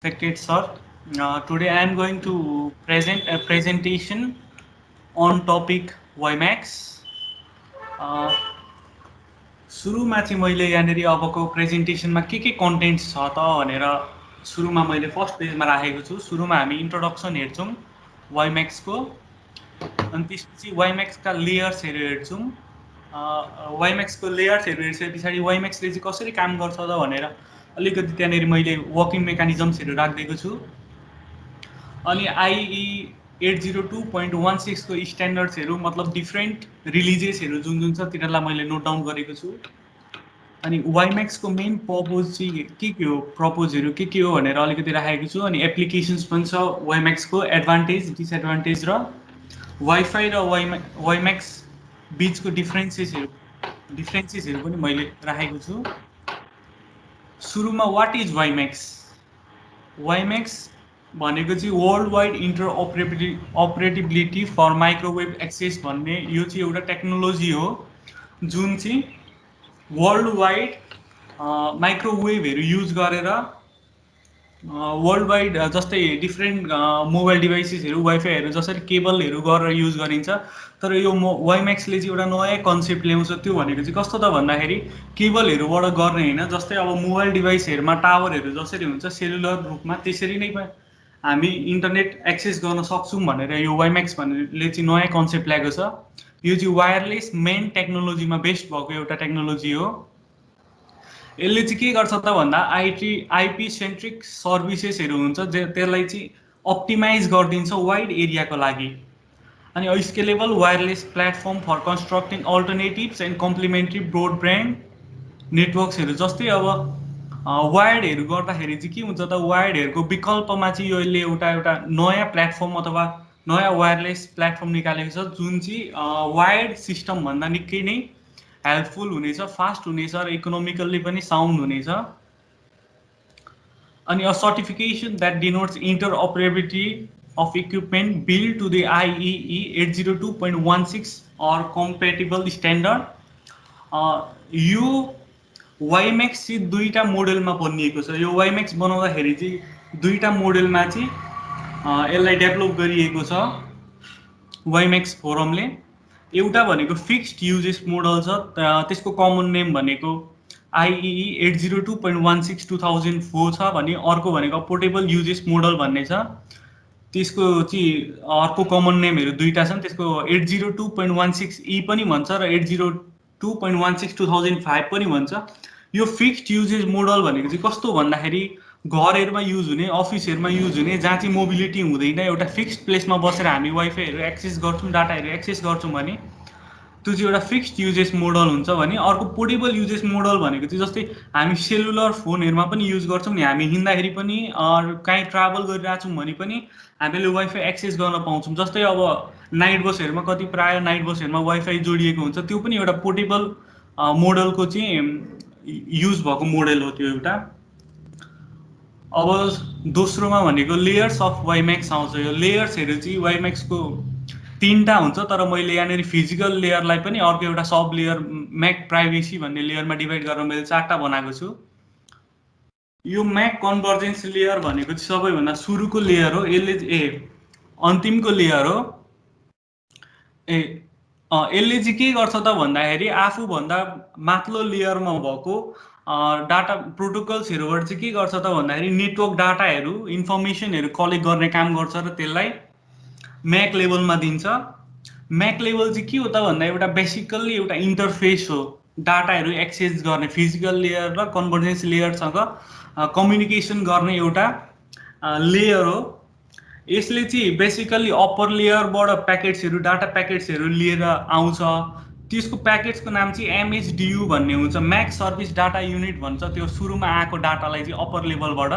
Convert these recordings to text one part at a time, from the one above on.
Respected sir, today I am going to present a presentation on topic WiMAX. Uh, सुरुमा चाहिँ मैले यहाँनिर अबको प्रेजेन्टेसनमा के कन्टेन्ट्स छ त भनेर सुरुमा मैले फर्स्ट पेजमा राखेको छु। सुरुमा हामी इन्ट्रोडक्सन हेर्छौँ वाइम्याक्सको, अनि त्यसपछि वाइम्याक्सका लेयर्सहरू हेर्छौँ। वाइम्याक्सको लेयर्सहरू हेरिसके पछाडि वाइम्याक्सले चाहिँ कसरी काम गर्छ त भनेर अलिकति त्यहाँनिर मैले वर्किङ मेकानिजम्सहरू राखिदिएको छु। अनि आइई 802.16 को स्ट्यान्डर्ड्सहरू मतलब डिफ्रेन्ट रिलिजेसहरू जुन जुन छ तिनीहरूलाई मैले नोट डाउन गरेको छु। अनि वाइम्याक्सको मेन पर्पोज चाहिँ के हो, प्रपोजहरू के हो भनेर अलिकति राखेको छु। अनि एप्लिकेसन्स पनि छ वाइम्याक्सको, एडभान्टेज डिसएडभान्टेज र वाइफाई र वाइम्याक्स बिचको डिफ्रेन्सेसहरू पनि मैले राखेको छु। सुरुमा वाट इज वाइम्याक्स? वाइम्याक्स भनेको चाहिँ world wide interoperability for microwave access भन्ने यो चाहिँ एउटा टेक्नोलोजी हो जुन चाहिँ वर्ल्ड वाइड माइक्रोवेभहरू युज गरेर वर्ल्ड वाइड जस्तै डिफ्रेन्ट मोबाइल डिभाइसेसहरू वाइफाईहरू जसरी केबलहरू गरेर युज गरिन्छ, तर यो वाइम्याक्सले चाहिँ एउटा नयाँ कन्सेप्ट ल्याउँछ। त्यो भनेको चाहिँ कस्तो त भन्दाखेरि केबलहरूबाट गर्ने होइन, जस्तै अब मोबाइल डिभाइसहरूमा टावरहरू जसरी हुन्छ सेलुलर रूपमा त्यसरी नै हामी इन्टरनेट एक्सेस गर्न सक्छौँ भनेर यो वाइम्याक्स भन्नेले चाहिँ नयाँ कन्सेप्ट ल्याएको छ। यो चाहिँ वायरलेस मेन टेक्नोलोजीमा बेस्ड भएको एउटा टेक्नोलोजी हो। यसले चाहिँ के गर्छ त भन्दा आइपी सेन्ट्रिक सर्भिसेसहरू हुन्छ त्यसलाई चाहिँ अप्टिमाइज गरिदिन्छ वाइड एरियाको लागि। अनि scalable wireless platform for constructing alternatives and complementary broadband नेटवर्क्सहरू जस्तै अब वायर्डहरू गर्दाखेरि चाहिँ के हुन्छ त, वायर्डहरूको विकल्पमा चाहिँ यसले एउटा नयाँ प्लेटफर्म अथवा नयाँ वायरलेस प्लेटफर्म निकालेको छ जुन चाहिँ वायर्ड सिस्टमभन्दा निकै नै हेल्पफुल हुनेछ, फास्ट हुनेछ र इकोनोमिकल्ली पनि साउन्ड हुनेछ। अनि a certification that denotes interoperability of equipment built to the IEEE 802.16 or compatible standard. यो वाइम्याक्स चाहिँ दुईवटा मोडेलमा बनिएको छ। यो वाइम्याक्स बनाउँदाखेरि चाहिँ दुईवटा मोडेलमा चाहिँ यसलाई डेभलप गरिएको छ वाइम्याक्स फोरमले। एउटा भनेको फिक्स्ड युजेस मोडल छ, त्यसको कमन नेम भनेको आइइई 802.16 2004 छ भने अर्को भनेको पोर्टेबल युजेस मोडल भन्ने छ। त्यसको चाहिँ अर्को कमन नेमहरू दुईवटा छन्, त्यसको 802.16E पनि भन्छ र 802.16 2005 पनि भन्छ। यो फिक्स्ड युजेस मोडल भनेको चाहिँ कस्तो भन्दाखेरि घरहरूमा युज हुने, अफिसहरूमा युज हुने, जहाँ चाहिँ मोबिलिटी हुँदैन, एउटा फिक्स्ड प्लेसमा बसेर हामी वाइफाईहरू एक्सेस गर्छौँ, डाटाहरू एक्सेस गर्छौँ भने त्यो चाहिँ एउटा फिक्स्ड युजेस मोडल हुन्छ भने अर्को पोर्टेबल युजेस मोडल भनेको चाहिँ जस्तै हामी सेलुलर फोनहरूमा पनि युज गर्छौँ नि, हामी हिँड्दाखेरि पनि काहीँ ट्राभल गरिरहेको छौँ भने पनि हामीले वाइफाई एक्सेस गर्न पाउँछौँ। जस्तै अब नाइट बसहरूमा कति प्रायः नाइट बसहरूमा वाइफाई जोडिएको हुन्छ, त्यो पनि एउटा पोर्टेबल मोडलको चाहिँ युज भएको मोडल हो त्यो एउटा। अब दोस्रोमा भनेको लेयर्स अफ वाइम्याक्स आउँछ। यो लेयर्सहरू चाहिँ वाइम्याक्सको तीनवटा हुन्छ, तर मैले यहाँनिर फिजिकल लेयरलाई पनि अर्को एउटा सब लेयर म्याक प्राइभेसी भन्ने लेयरमा डिभाइड गरेर मैले 4टा बनाएको छु। यो म्याक कन्भर्जेन्स लेयर भनेको चाहिँ सबैभन्दा सुरुको लेयर हो, यसले अन्तिमको लेयर हो। यसले चाहिँ के गर्छ त भन्दाखेरि आफूभन्दा माथिल्लो लेयरमा भएको डाटा प्रोटोकल्सहरूबाट चाहिँ के गर्छ त भन्दाखेरि नेटवर्क डाटाहरू इन्फर्मेसनहरू कलेक्ट गर्ने काम गर्छ र त्यसलाई म्याक लेभलमा दिन्छ। म्याक लेभल चाहिँ के हो त भन्दा एउटा बेसिकल्ली एउटा इन्टरफेस हो, डाटाहरू एक्सेस गर्ने फिजिकल लेयर र कन्भर्जेन्स लेयरसँग कम्युनिकेसन गर्ने एउटा लेयर हो। यसले चाहिँ बेसिकल्ली अप्पर लेयरबाट प्याकेट्सहरू, डाटा प्याकेट्सहरू लिएर आउँछ। त्यसको प्याकेट्सको नाम चाहिँ एमएचडियु भन्ने हुन्छ, म्याक सर्भिस डाटा युनिट भन्छ त्यो सुरुमा आएको डाटालाई चाहिँ अप्पर लेभलबाट।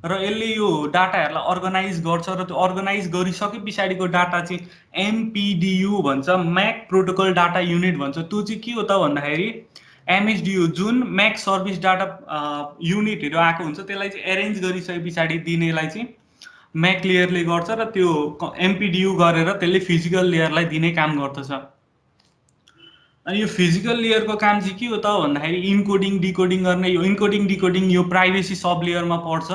र यसले यो डाटाहरूलाई अर्गनाइज गर्छ र त्यो अर्गनाइज गरिसके पछाडिको डाटा चाहिँ एमपिडियु भन्छ, म्याक प्रोटोकल डाटा युनिट भन्छ। त्यो चाहिँ के हो त भन्दाखेरि एमएचडियु जुन म्याक सर्भिस डाटा युनिटहरू आएको हुन्छ त्यसलाई चाहिँ एरेन्ज गरिसके पछाडि दिनेलाई चाहिँ म्याक लेयरले गर्छ र त्यो एमपिडियु गरेर त्यसले फिजिकल लेयरलाई दिने काम गर्दछ। अनि यो फिजिकल लेयरको काम चाहिँ के हो त भन्दाखेरि इन्कोडिङ डिकोडिङ गर्ने। यो इन्कोडिङ डिकोडिङ यो प्राइभेसी सब लेयरमा पर्छ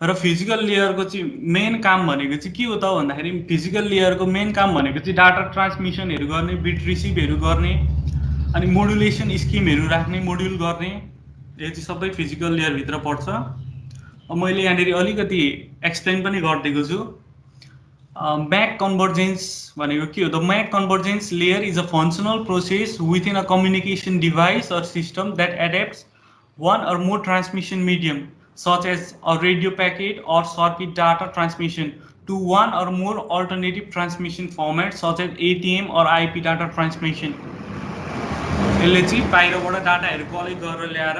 र फिजिकल लेयरको चाहिँ मेन काम भनेको चाहिँ के हो त भन्दाखेरि फिजिकल लेयरको मेन काम भनेको चाहिँ डाटा ट्रान्समिसनहरू गर्ने, बिट रिसिभहरू गर्ने, अनि मोडुलेसन स्किमहरू राख्ने, मोड्युल गर्ने, यो चाहिँ सबै फिजिकल लेयरभित्र पर्छ। मैले यहाँनिर अलिकति एक्सप्लेन पनि गरिदिएको छु। MAC convergence भनेको के हो? The MAC convergence layer is a functional process within a communication device or system that adapts one or more transmission medium, such as a radio packet or circuit data transmission, to one or more alternative transmission formats, such as ATM or IP data transmission. यसले चाहिँ बाहिरबाट डाटाहरू collect गरेर ल्याएर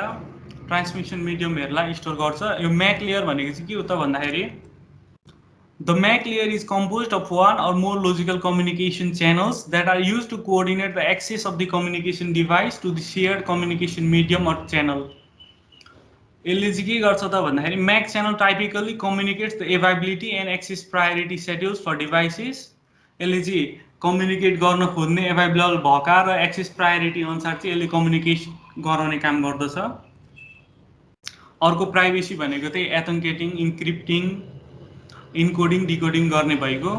transmission मिडियमहरूलाई store गर्छ। यो MAC layer भनेको चाहिँ के हो त भन्दाखेरि the MAC layer is composed of one or more logical communication channels that are used to coordinate the access of the communication device to the shared communication medium or channel. यसले चाहिँ के गर्छ त भन्दाखेरि MAC channel typically communicates the availability and access priority schedules for devices. यसले चाहिँ communicate गर्न खोज्ने एभाइलेबल भएका र एक्सेस प्रायोरिटी अनुसार चाहिँ यसले कम्युनिकेसन गराउने काम गर्दछ। अर्को प्राइभेसी भनेको चाहिँ एथेन्टिकेटिङ, इन्क्रिप्टिङ, इन्कोडिङ डिकोडिङ गर्ने भएको।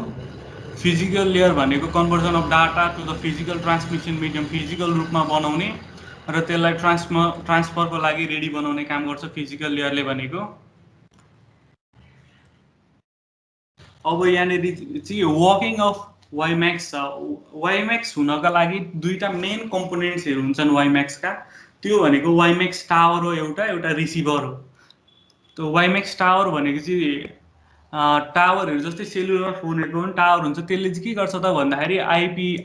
फिजिकल लेयर भनेको conversion of data to the physical transmission medium, physical रूपमा बनाउने र त्यसलाई ट्रान्सफरको लागि रेडी बनाउने काम गर्छ फिजिकल लेयरले भनेको। अब यहाँनिर चाहिँ वर्किङ अफ वाइम्याक्स छ। वाइम्याक्स हुनका लागि दुईटा मेन कम्पोनेन्ट्सहरू हुन्छन् वाइम्याक्सका। त्यो भनेको वाइम्याक्स टावर हो, एउटा रिसिभर हो। त्यो वाइम्याक्स टावर भनेको चाहिँ टावरहरू जस्तै सेलुलर फोनहरूको पनि टावर हुन्छ। त्यसले चाहिँ के गर्छ त भन्दाखेरि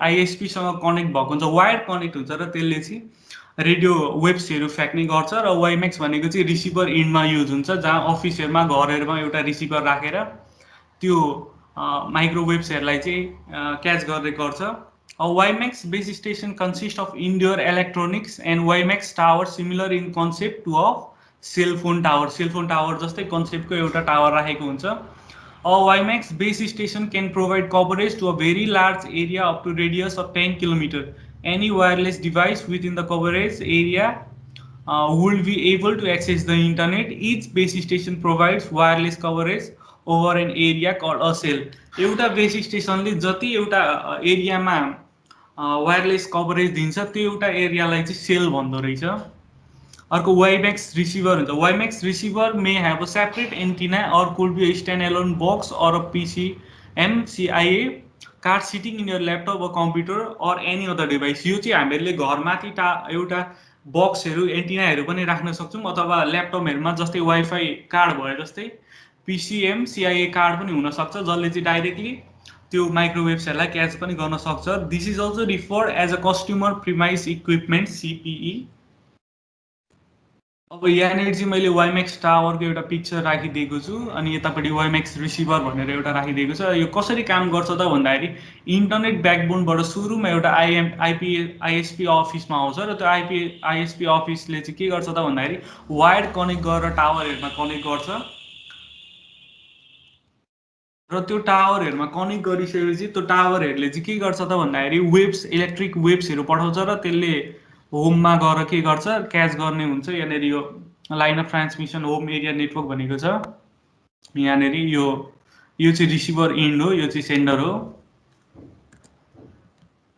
आइएसपीसँग कनेक्ट भएको हुन्छ, वायर्ड कनेक्ट हुन्छ र त्यसले चाहिँ रेडियो वेब्सहरू फ्याँक्ने गर्छ। र वाइम्याक्स भनेको चाहिँ रिसिभर इन्डमा युज हुन्छ, जहाँ अफिसहरूमा घरहरूमा एउटा रिसिभर राखेर त्यो माइक्रोवेभ्सहरूलाई चाहिँ क्याच गर्ने गर्छ। WiMAX base station consist of indoor electronics and WiMAX tower similar in concept to of cellphone tower. Cellphone tower जस्तै कन्सेप्टको एउटा टावर राखेको हुन्छ। WiMAX base station can provide coverage to a very large area up to radius of 10 kilometre. Any wireless device within the coverage area will be able to access the internet. Each base station provides wireless coverage over an area called a cell. एउटा base स्टेसनले जति एउटा एरियामा wireless coverage दिन्छ त्यो एउटा एरियालाई चाहिँ sale भन्दो रहेछ। अर्को वाइम्याक्स रिसिभर हुन्छ। WiMAX receiver may have a separate antenna or could be a stand alone box or a PCM CIA card sitting in your laptop or computer or any other device. यो चाहिँ हामीले घरमाथि एउटा बक्सहरू एन्टिनाहरू पनि राख्न सक्छौँ, अथवा ल्यापटपहरूमा जस्तै वाइफाई कार्ड भयो जस्तै PCM CIA कार्ड पनि हुनसक्छ, जसले चाहिँ डाइरेक्टली त्यो माइक्रोवेभ्सहरूलाई क्याच पनि गर्न सक्छ। This is also referred as a customer premise equipment CPE। अब यहाँनिर चाहिँ मैले वाइम्याक्स टावरको एउटा पिक्चर राखिदिएको छु, अनि यतापट्टि वाइम्याक्स रिसिभर भनेर एउटा राखिदिएको छ। यो कसरी काम गर्छ त भन्दाखेरि इन्टरनेट ब्याकबोनबाट सुरुमा एउटा ISP अफिसमा आउँछ र त्यो ISP अफिसले चाहिँ के गर्छ त भन्दाखेरि वायर्ड कनेक्ट गरेर टावरहरूमा कनेक्ट गर्छ र त्यो टावरहरूमा कनेक्ट गरिसकेपछि त्यो टावरहरूले चाहिँ के गर्छ त भन्दाखेरि वेब्स, इलेक्ट्रिक वेब्सहरू पठाउँछ र त्यसले होममा गएर के गर्छ, क्याच गर्ने हुन्छ। यहाँनिर यो line of transmission home area network भनेको छ। यहाँनिर यो चाहिँ रिसिभर इन्ड हो, यो चाहिँ सेन्डर हो।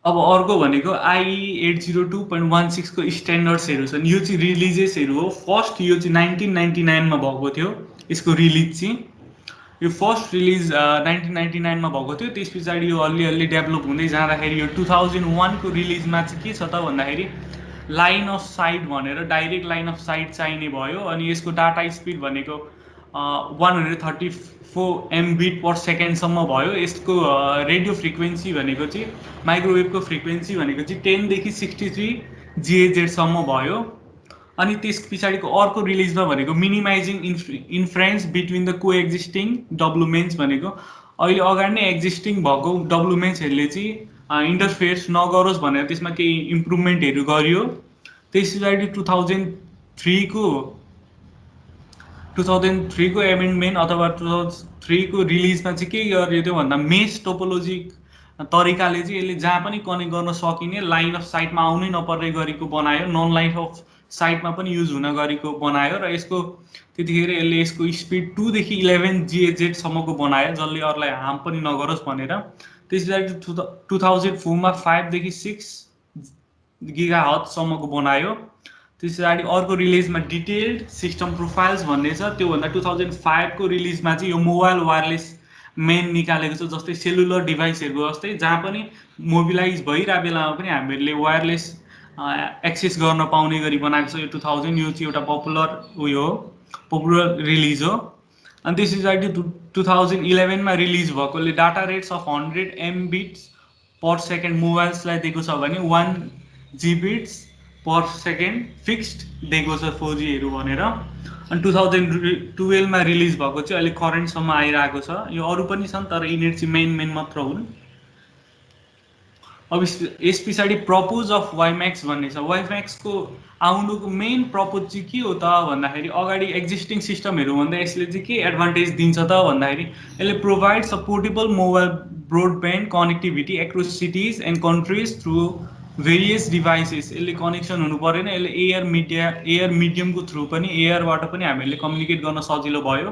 अब अर्को भनेको IE 802.16 को स्ट्यान्डर्ड्सहरू छन्। यो चाहिँ रिलिजेसहरू हो। फर्स्ट यो चाहिँ 1999 मा भएको थियो यसको रिलिज चाहिँ। यो फर्स्ट रिलिज 1999 मा भएको थियो। त्यस पछाडि यो अलि डेभलप हुँदै जाँदाखेरि यो 2001 को रिलिजमा चाहिँ के छ त भन्दाखेरि लाइन अफ साइट भनेर डाइरेक्ट लाइन अफ साइट चाहिने भयो। अनि यसको डाटा स्पिड भनेको 134 Mbit/s सम्म भयो। यसको रेडियो फ्रिक्वेन्सी भनेको चाहिँ माइक्रोवेभको फ्रिक्वेन्सी भनेको चाहिँ 10 देखि 63 GHz सम्म भयो। अनि त्यस पछाडिको अर्को रिलिजमा भनेको मिनिमाइजिङ इन्फ्रेन्स बिट्विन द को एक्जिस्टिङ डब्लुमेन्ट्स भनेको अहिले अगाडि नै एक्जिस्टिङ भएको डब्लुमेन्ट्सहरूले चाहिँ इन्टरफेयर्स नगरोस् भनेर त्यसमा केही इम्प्रुभमेन्टहरू गरियो। त्यस पछाडि 2003 को एमेन्डमेन्ट अथवा 2003 को रिलिजमा चाहिँ के गरियो त्यो भन्दा मेस टोपोलोजी तरिकाले चाहिँ यसले जहाँ पनि कनेक्ट गर्न सकिने लाइन अफ साइटमा आउनै नपर्ने गरेको बनायो। नन लाइन अफ साइटमा पनि युज हुन गरेको बनायो र यसको त्यतिखेर यसले यसको स्पिड 2 देखि 11 GHz सम्मको बनायो जसले अरूलाई हार्म पनि नगरोस् भनेर। त्यस पछाडि 2004 मा 5 देखि 6 GHz सम्मको बनायो। त्यस पछाडि अर्को रिलिजमा डिटेल्ड सिस्टम प्रोफाइल्स भन्ने छ, त्योभन्दा 2005 को रिलिजमा चाहिँ यो मोबाइल वायरलेस मेन निकालेको छ, जस्तै सेलुलर डिभाइसहरूको जस्तै जहाँ पनि मोबिलाइज भइरहेको बेलामा पनि हामीहरूले वायरलेस एक्सेस गर्न पाउने गरी बनाएको छ यो 2000। यो चाहिँ एउटा पपुलर रिलिज हो। अनि त्यस पछाडि 2011 मा रिलिज भएकोले डाटा रेट्स अफ 100 Mbps मोबाइल्सलाई दिएको छ भने 1 Gbps फिक्स्ड दिएको छ 4Gहरू भनेर। अनि 2012 मा रिलिज भएको चाहिँ अहिले करेन्टसम्म आइरहेको छ। यो अरू पनि छन् तर यिनीहरू चाहिँ मेन मात्र हुन्। अब यस पछाडि प्रपोज अफ वाइम्याक्स भन्ने छ। वाइम्याक्सको आउनुको मेन प्रपोज चाहिँ के हो त भन्दाखेरि अगाडि एक्जिस्टिङ सिस्टमहरू भन्दा यसले चाहिँ के एडभान्टेज दिन्छ त भन्दाखेरि यसले provides a portable mobile broadband connectivity across cities and countries through various devices. यसले कनेक्सन हुनु परेन, यसले एयर मिडियमको थ्रु पनि एयरबाट पनि हामीले कम्युनिकेट गर्न सजिलो भयो,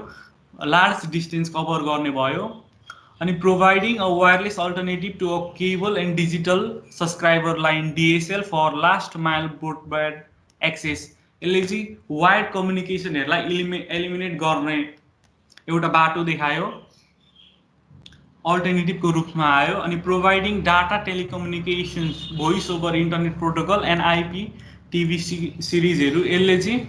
लार्ज डिस्टेन्स कभर गर्ने भयो। अनि providing a wireless alternative to a cable and digital subscriber line DSL for last mile broadband access. यसले चाहिँ वायर्ड कम्युनिकेसनहरूलाई एलिमिनेट गर्ने एउटा बाटो देखायो, अल्टरनेटिभको रूपमा आयो। अनि providing data telecommunications voice over internet protocol and IPTV सिरिजहरू यसले चाहिँ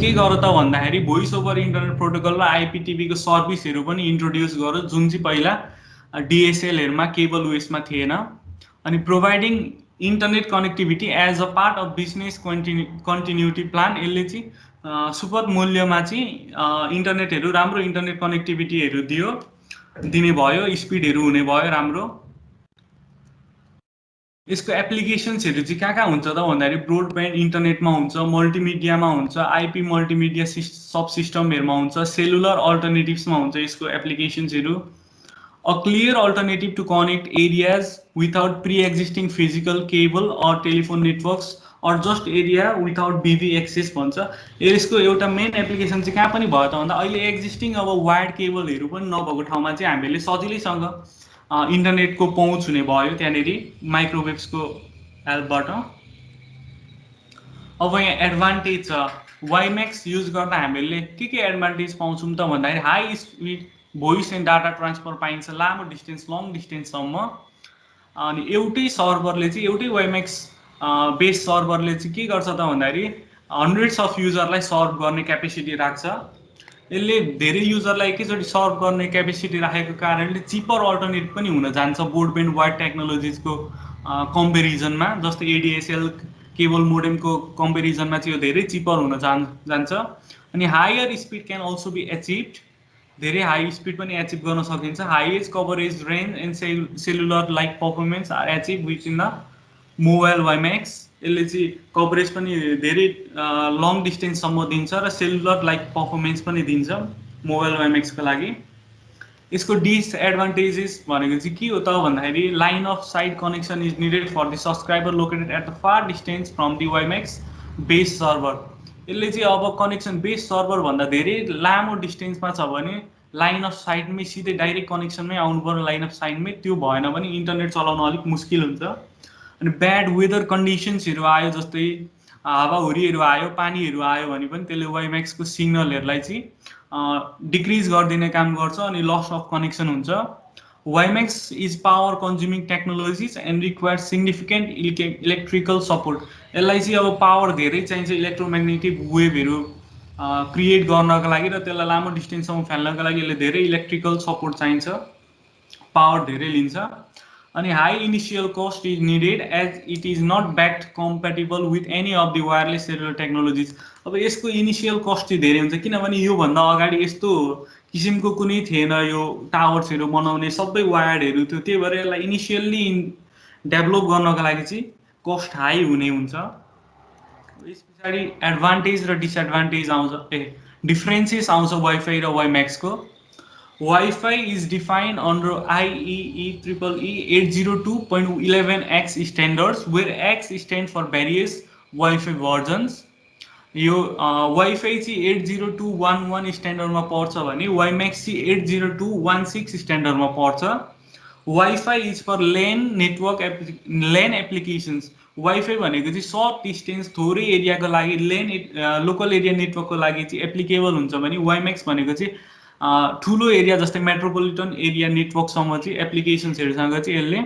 के गर्यो त भन्दाखेरि भोइस ओभर इन्टरनेट प्रोटोकल र IPTV को सर्भिसहरू पनि इन्ट्रोड्युस गर्यो जुन चाहिँ पहिला DSLहरूमा केबल उयसमा थिएन। अनि providing internet connectivity as a part of business continuity plan. यसले चाहिँ सुपथ मूल्यमा चाहिँ इन्टरनेटहरू राम्रो इन्टरनेट कनेक्टिभिटीहरू दिने भयो, स्पिडहरू हुने भयो राम्रो। यसको एप्लिकेसन्सहरू चाहिँ कहाँ हुन्छ त भन्दाखेरि ब्रोडब्यान्ड इन्टरनेटमा हुन्छ, मल्टिमिडियामा हुन्छ, IP मल्टिमिडिया सब सिस्टमहरूमा हुन्छ, सेलुलर अल्टरनेटिभ्समा हुन्छ यसको एप्लिकेसन्सहरू। A clear alternative to connect areas without pre existing physical cable or telephone networks or just area without BB access भन्छ। यसको एउटा मेन एप्लिकेसन चाहिँ कहाँ पनि भयो त भन्दा अहिले एक्जिस्टिङ अब वायर्ड केबलहरू पनि नभएको ठाउँमा चाहिँ हामीले सजिलैसँग इन्टरनेटको पहुँच हुने भयो त्यहाँनिर माइक्रोवेभ्सको हेल्पबाट। अब यहाँ एडभान्टेज छ वाइम्याक्स युज गर्दा हामीले के एडभान्टेज पाउँछौँ त भन्दाखेरि high speed voice and data transfer पाइन्छ लामो डिस्टेन्स लङ डिस्टेन्ससम्म। अनि एउटै सर्भरले चाहिँ एउटै वाइम्याक्स बेस सर्भरले चाहिँ के गर्छ त भन्दाखेरि हन्ड्रेड्स अफ युजरलाई सर्भ गर्ने क्यापेसिटी राख्छ। यसले धेरै युजरलाई एकैचोटि सर्भ गर्ने क्यापेसिटी राखेको कारणले चिपर अल्टरनेट पनि हुन जान्छ ब्रोडब्यान्ड वायर्ड टेक्नोलोजिजको कम्पेरिजनमा। जस्तै ADSL केबल मोडेमको कम्पेरिजनमा चाहिँ यो धेरै चिपर हुन जान्छ। अनि higher speed can also be achieved, धेरै हाई स्पिड पनि एचिभ गर्न सकिन्छ। Highest coverage range and cellular like performance are achieve with in the mobile WiMAX. यसले चाहिँ कभरेज पनि धेरै लङ डिस्टेन्ससम्म दिन्छ र सेलुलर लाइक पर्फर्मेन्स पनि दिन्छ मोबाइल वाइम्याक्सको लागि। यसको डिसएडभान्टेजेस भनेको चाहिँ के हो त भन्दाखेरि line of sight connection is needed for the subscriber located at the far distance from the WiMAX base server. यसले चाहिँ अब कनेक्सन बेस सर्भर भन्दा धेरै लामो डिस्टेन्समा छ भने लाइन अफ साइटमै सिधै डाइरेक्ट कनेक्सनमै आउनु पर्यो लाइन अफ साइटमै, त्यो भएन भने इन्टरनेट चलाउन अलिक मुस्किल हुन्छ। अनि ब्याड वेदर कन्डिसन्सहरू आयो जस्तै हावाहुरीहरू आयो पानीहरू आयो भने पनि त्यसले वाइम्याक्सको सिग्नलहरूलाई चाहिँ डिक्रिज गरिदिने काम गर्छ अनि लस अफ कनेक्सन हुन्छ। WiMAX is power consuming technologies and require significant electrical support. यसलाई चाहिँ अब पावर धेरै चाहिन्छ इलेक्ट्रोम्याग्नेटिक वेभहरू क्रिएट गर्नको लागि र त्यसलाई लामो डिस्टेन्ससम्म फाल्नको लागि यसले धेरै इलेक्ट्रिकल सपोर्ट चाहिन्छ, पावर धेरै लिन्छ। अनि high initial cost is needed as it is not backward compatible with any of the wireless cellular technologies. अब यसको इनिसियल कस्ट चाहिँ धेरै हुन्छ किनभने योभन्दा अगाडि यस्तो किसिमको कुनै थिएन, यो टावर्सहरू बनाउने सबै वायर्डहरू थियो, त्यही भएर यसलाई इनिसियल्ली डेभलप गर्नको लागि चाहिँ कस्ट हाई हुने हुन्छ। यस पछाडि एडभान्टेज र डिसएडभान्टेज आउँछ, डिफ्रेन्सेस आउँछ वाइफाई र वाइम्याक्सको। Wi-Fi is defined under IEEE 802.11x standards, where X stands for various Wi-Fi versions. यो वाइफाई चाहिँ 802.11 स्ट्यान्डर्डमा पर्छ भने वाइम्याक्स चाहिँ 802.16 स्ट्यान्डर्डमा पर्छ. Wifi is for LAN applications. Wifi भनेको चाहिँ सर्ट डिस्टेन्स थोरै एरियाको लागि लोकल एरिया नेटवर्कको लागि चाहिँ एप्लिकेबल हुन्छ भने वाइम्याक्स भनेको चाहिँ ठुलो एरिया जस्तै मेट्रोपोलिटन एरिया नेटवर्कसम्म चाहिँ एप्लिकेसन्सहरूसँग चाहिँ यसले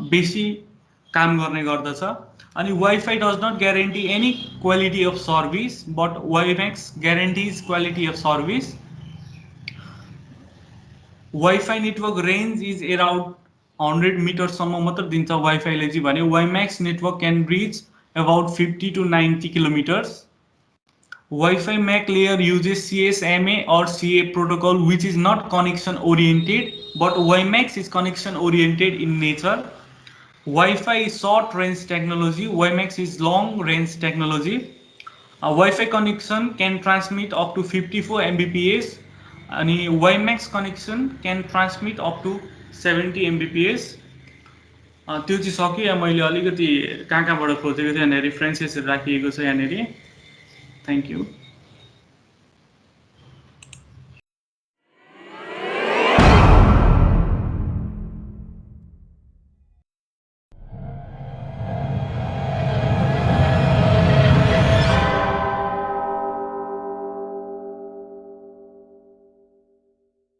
बेसी काम गर्ने गर्दछ. अनि WiFi does not guarantee any quality of service but WiMAX guarantees quality of service. WiFi network range is around 100 मिटरसम्म मात्र दिन्छ वाइफाईले चाहिँ भने WiMAX network can reach about 50 to 90 kilometres. Wi-Fi MAC layer uses CSMA or CA protocol, which is not connection oriented, but WiMAX is connection oriented in nature. Wi-Fi is short range technology, WiMAX is long range technology. A Wi-Fi connection can transmit up to 54 Mbps, and a WiMAX connection can transmit up to 70 Mbps. त्यो चाहिँ सक्यो. मैले अलिकति कहाँ कहाँबाट खोजेको थिएँ यहाँनिर रेफरेन्सेसहरू राखिएको छ यहाँनिर. Thank you.